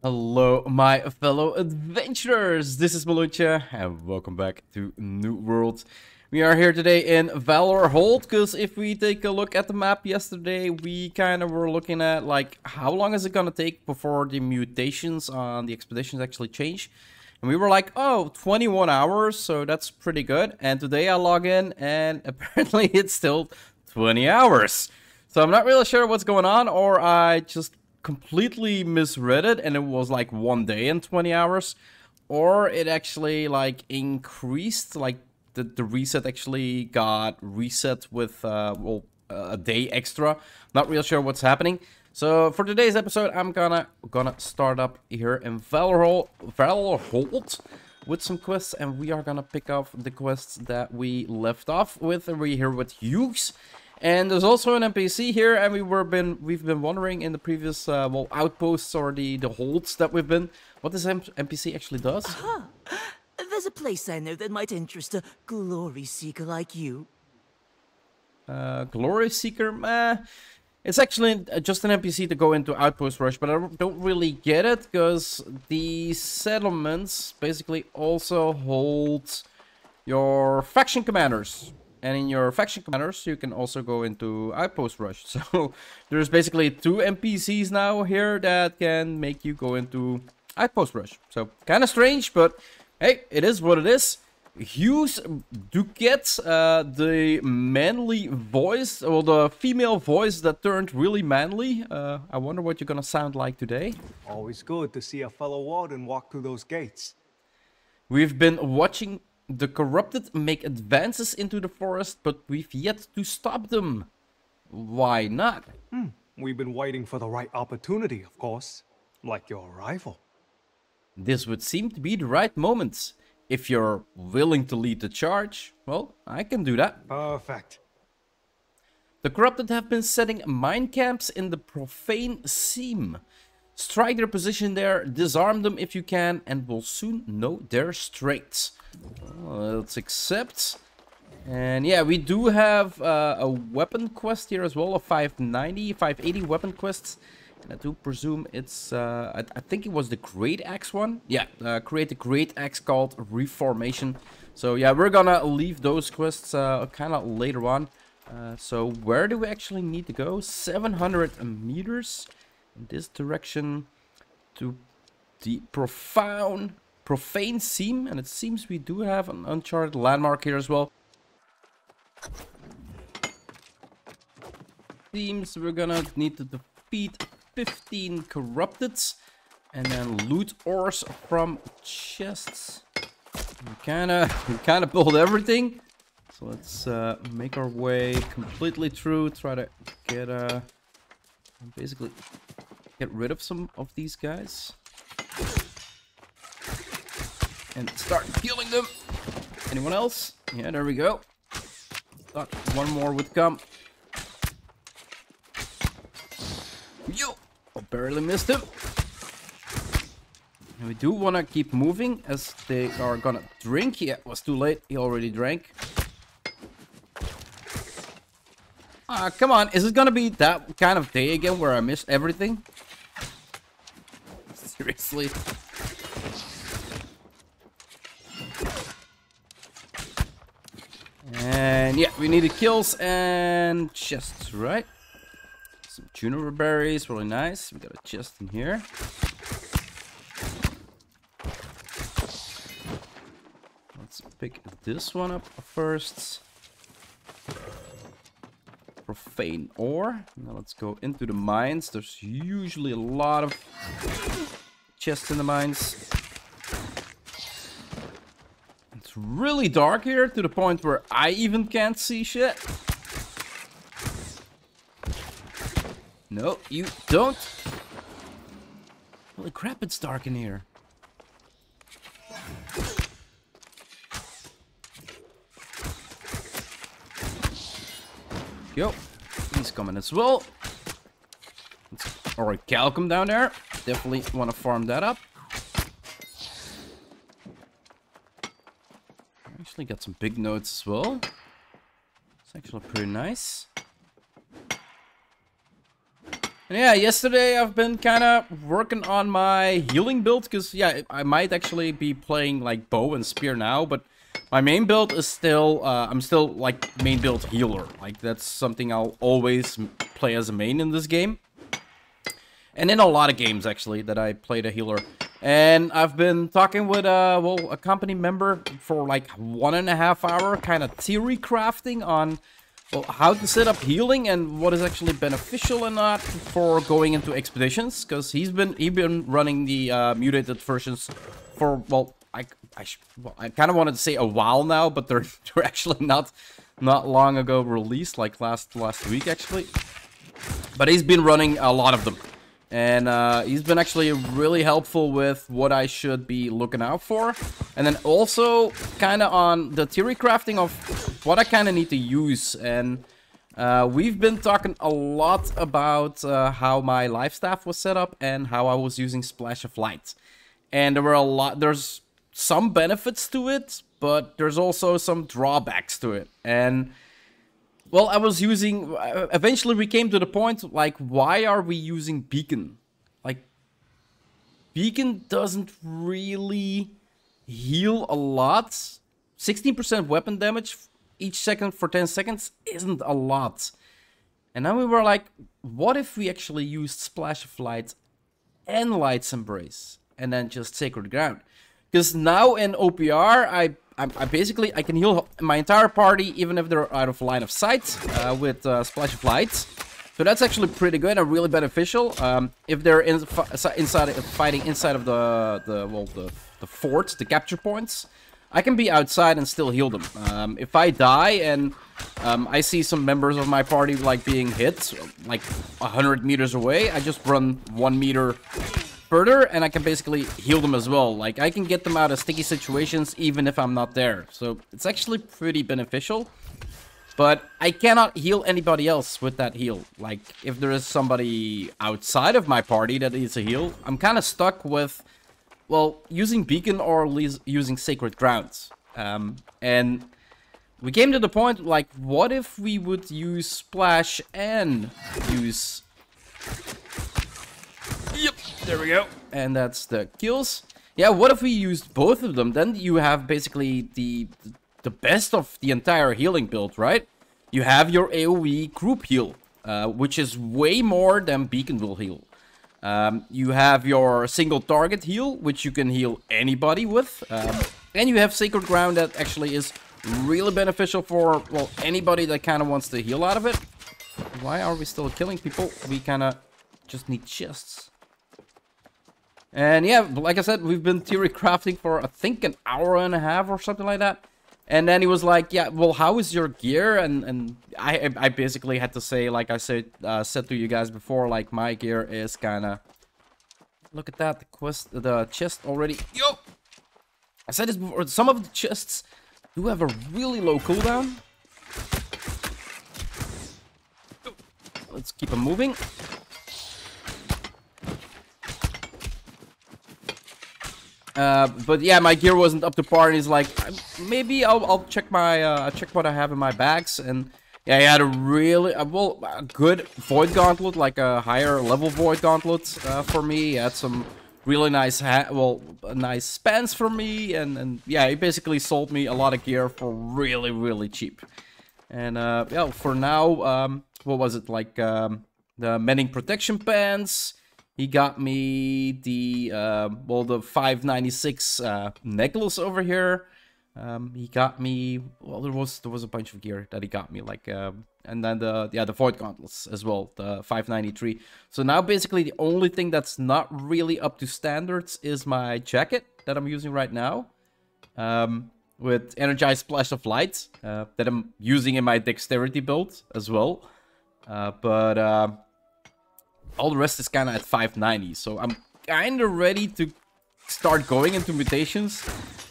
Hello, my fellow adventurers. This is Mloentje, and welcome back to New World. We are here today in Valor Hold, because if we take a look at the map yesterday, we kind of were looking at, like, how long is it going to take before the mutations on the expeditions actually change? And we were like, oh, 21 hours, so that's pretty good. And today I log in, and apparently it's still 20 hours. So I'm not really sure what's going on, or I just completely misread it and it was like 1 day and 20 hours, or it actually like increased, like the reset actually got reset with a day extra. Not real sure what's happening. So for today's episode, I'm gonna start up here in Valor Hold with some quests, and we are gonna pick up the quests that we left off with, and we're here with Hugues. And there's also an NPC here, and we've been wondering in the previous outposts or the holds that we've been, what this NPC actually does. Aha! There's a place I know that might interest a glory seeker like you. Glory seeker? It's actually just an NPC to go into Outpost Rush, but I don't really get it, because the settlements basically also hold your faction commanders. And in your faction commanders, you can also go into Outpost Rush. So there's basically 2 NPCs now here that can make you go into Outpost Rush. So kind of strange, but hey, it is what it is. Hugues Ducquet, the manly voice, or the female voice that turned really manly. I wonder what you're gonna sound like today. Always good to see a fellow warden walk through those gates. We've been watching the corrupted make advances into the forest, but we've yet to stop them. Why not? We've been waiting for the right opportunity, of course. Like your arrival. This would seem to be the right moment. If you're willing to lead the charge, well, I can do that. Perfect. The corrupted have been setting mine camps in the profane seam. Strike their position there, disarm them if you can, and we'll soon know their strengths. Let's accept. And yeah, we do have a weapon quest here as well, a 580 weapon quest. And I do presume it's, I think it was the Great Axe one. Yeah, create a Great Axe called Reformation. So yeah, we're gonna leave those quests kind of later on. So where do we actually need to go? 700 meters in this direction to the profane seam, and it seems we do have an uncharted landmark here as well. Seems we're gonna need to defeat 15 corrupted and then loot ores from chests. We kind of build everything, so let's make our way completely through. Try to get basically get rid of some of these guys and start killing them. Anyone else? Yeah, there we go. Thought one more would come. Yo! I barely missed him. And we do want to keep moving as they are gonna drink. Yeah, it was too late. He already drank. Ah, come on. Is it gonna be that kind of day again where I miss everything? Seriously? And yeah, we needed kills and chests, right? Some juniper berries, really nice. We got a chest in here. Let's pick this one up first. Profane ore. Now let's go into the mines. There's usually a lot of chests in the mines. It's really dark here to the point where I even can't see shit. No, you don't. Holy crap, it's dark in here. Yo, he's coming as well. Alright, Calcum down there. Definitely want to farm that up. Actually got some big nodes as well. It's actually pretty nice. And yeah, yesterday I've been kind of working on my healing build, because yeah, I might actually be playing like bow and spear now, but my main build is still, I'm still like main build healer. Like that's something I'll always play as a main in this game. And in a lot of games actually that I played a healer. And I've been talking with, well, a company member for like 1.5 hours, kind of theory crafting on, well, how to set up healing and what is actually beneficial and not for going into expeditions. Because he's been running the mutated versions for, well, I kind of wanted to say a while now, but they're actually not long ago released, like last week actually. But he's been running a lot of them. And he's been actually really helpful with what I should be looking out for. And then also kind of on the theory crafting of what I kind of need to use. And we've been talking a lot about how my life staff was set up and how I was using Splash of Light. And there's some benefits to it, but there's also some drawbacks to it. And well, I was using, eventually we came to the point, like, why are we using Beacon? Like, Beacon doesn't really heal a lot. 16% weapon damage each second for 10 seconds isn't a lot. And then we were like, what if we actually used Splash of Light and Light's Embrace? And then just Sacred Ground. Because now in OPR, I basically, I can heal my entire party even if they're out of line of sight with Splash of Light. So that's actually pretty good and really beneficial. If they're fighting inside of the fort, the capture points, I can be outside and still heal them. If I die and I see some members of my party like being hit, like 100 meters away, I just run 1 meter further and I can basically heal them as well. Like I can get them out of sticky situations even if I'm not there. So it's actually pretty beneficial. But I cannot heal anybody else with that heal. Like if there is somebody outside of my party that needs a heal, I'm kind of stuck with, well, using Beacon or using Sacred Grounds. And we came to the point like, what if we would use Splash and use... Yep, there we go. And that's the kills. Yeah, what if we used both of them? Then you have basically the best of the entire healing build, right? You have your AoE group heal, which is way more than Beacon will heal. You have your single target heal, which you can heal anybody with. And you have Sacred Ground that actually is really beneficial for, well, anybody that kind of wants to heal out of it. Why are we still killing people? We kind of just need chests. And yeah, like I said, we've been theory crafting for, I think, 1.5 hours or something like that. And then he was like, yeah, well, how is your gear? And I basically had to say, like I said to you guys before, like, my gear is kind of... Look at that, the chest already... Yo! I said this before, some of the chests do have a really low cooldown. Let's keep them moving. But yeah, my gear wasn't up to par, and he's like, maybe I'll check my check what I have in my bags. And yeah, he had a really a good Void Gauntlet, like a higher level Void Gauntlet for me. He had some really nice nice spans for me, and yeah, he basically sold me a lot of gear for really cheap. And yeah, for now, what was it, like the Mending Protection Pants. He got me the, well, the 596 necklace over here. He got me, well, there was a bunch of gear that he got me, like, and then the Void Gauntlets as well, the 593. So now basically the only thing that's not really up to standards is my jacket that I'm using right now. With Energized Splash of Light, that I'm using in my Dexterity build as well. But all the rest is kind of at 590, so I'm kind of ready to start going into mutations,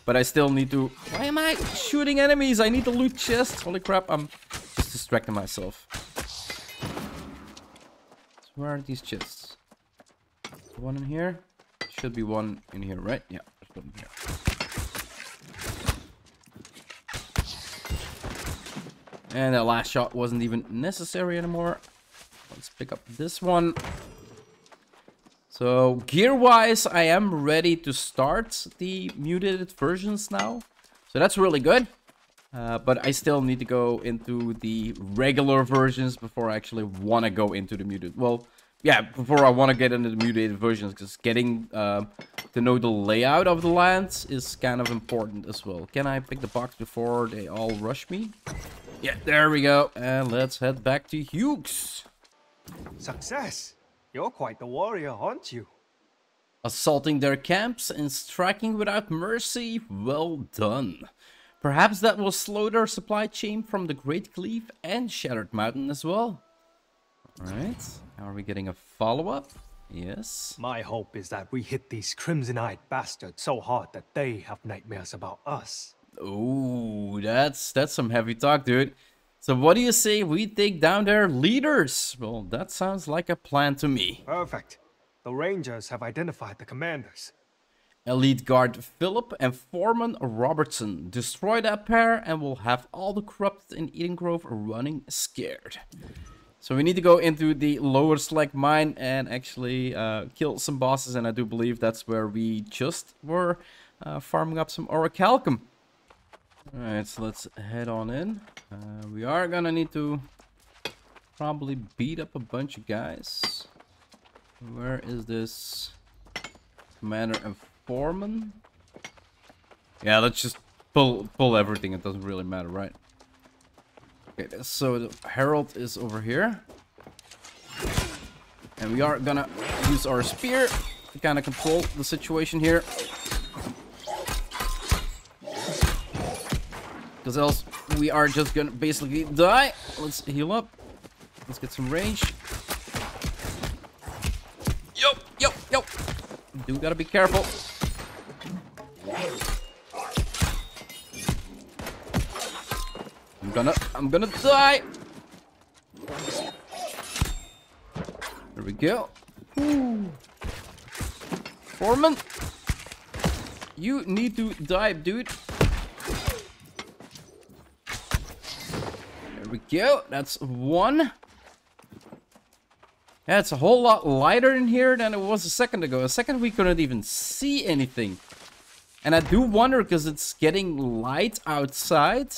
but I still need to... Why am I shooting enemies? I need to loot chests. Holy crap, I'm just distracting myself. So where are these chests? One in here? Should be one in here, right? Yeah, there's one in here. And that last shot wasn't even necessary anymore. let's pick up this one. So gear-wise, I am ready to start the mutated versions now. So that's really good. But I still need to go into the regular versions before I actually want to go into the mutated. Well, yeah, before I want to get into the mutated versions, because getting to know the layout of the lands is kind of important as well. Can I pick the box before they all rush me? Yeah, there we go. And let's head back to Hugues. Success! You're quite the warrior, aren't you? Assaulting their camps and striking without mercy. Well done. Perhaps that will slow their supply chain from the Great Cleave and Shattered Mountain as well. Alright, are we getting a follow-up? Yes. My hope is that we hit these crimson-eyed bastards so hard that they have nightmares about us. Ooh, that's some heavy talk, dude. So what do you say we take down their leaders? Well, that sounds like a plan to me. Perfect. The Rangers have identified the commanders. Elite Guard Philip and Foreman Robertson. Destroy that pair and we'll have all the corrupted in Edengrove running scared. So we need to go into the lower slag mine and actually kill some bosses. And I do believe that's where we just were farming up some orichalcum. Alright, so let's head on in. We are gonna need to probably beat up a bunch of guys. Where is this commander and Foreman? Yeah, let's just pull everything. It doesn't really matter, right? Okay, so the Herald is over here. And we are gonna use our spear to kind of control the situation here. Because else we are just gonna basically die. Let's heal up. Let's get some range. Yo, yo, yo. Do gotta be careful. I'm gonna die. There we go. Ooh. Foreman, you need to dive, dude. There we go. That's one. Yeah, it's a whole lot lighter in here than it was a second ago. A second we couldn't even see anything. And I do wonder, because it's getting light outside.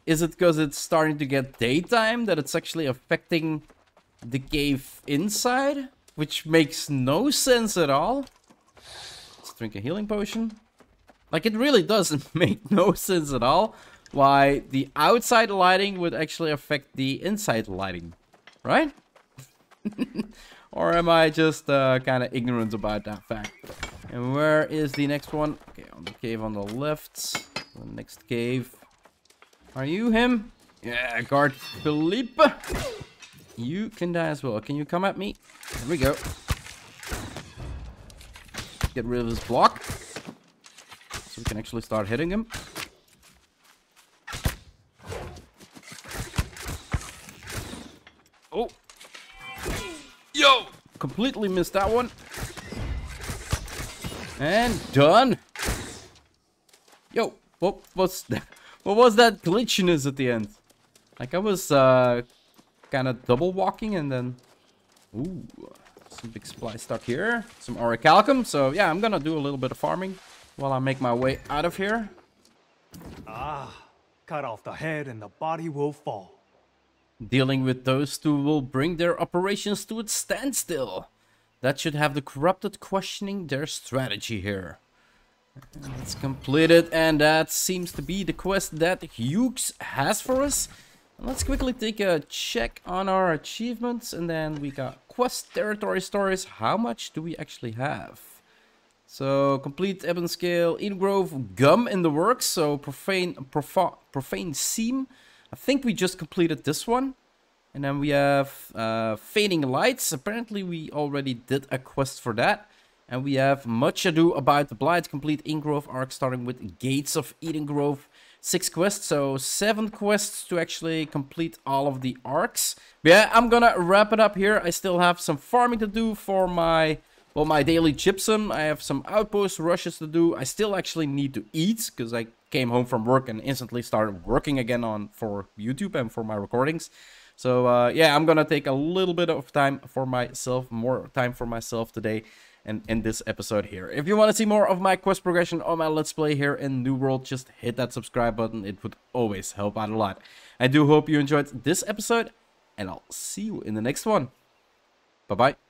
Is it because it's starting to get daytime that it's actually affecting the cave inside? Which makes no sense at all. Let's drink a healing potion. Like, it really doesn't make no sense at all why the outside lighting would actually affect the inside lighting. Right? Or am I just kind of ignorant about that fact? And where is the next one? Okay, on the cave on the left. The next cave. Are you him? Yeah, Guard Philippe. You can die as well. Can you come at me? There we go. Get rid of this block. So we can actually start hitting him. Oh. Yo! Completely missed that one. And done. Yo, what was that? What was that glitchiness at the end? Like I was kind of double walking and then... Ooh, some big supply stuck here. Some orichalcum. So yeah, I'm gonna do a little bit of farming while I make my way out of here. Ah, cut off the head and the body will fall. Dealing with those two will bring their operations to a standstill. That should have the corrupted questioning their strategy here. It's completed, and that seems to be the quest that Hugues has for us. Let's quickly take a check on our achievements, and then we got quest territory stories. How much do we actually have? So, complete Ebon Scale, Edengrove, Gum in the works, so Profane Seam. I think we just completed this one. And then we have Fading Lights. Apparently we already did a quest for that. And we have Much Ado About the Blight, complete Edengrove arc, starting with Gates of Edengrove. 6 quests, so 7 quests to actually complete all of the arcs. But yeah, I'm gonna wrap it up here. I still have some farming to do for my, well, my daily gypsum. I have some outpost rushes to do. I still actually need to eat, because I came home from work and instantly started working again for YouTube and for my recordings. So yeah, I'm gonna take a little bit of time for myself, more time for myself today, and end this episode here. If you want to see more of my quest progression on my Let's Play here in New World, just hit that subscribe button. It would always help out a lot. I do hope you enjoyed this episode, and I'll see you in the next one. Bye-bye.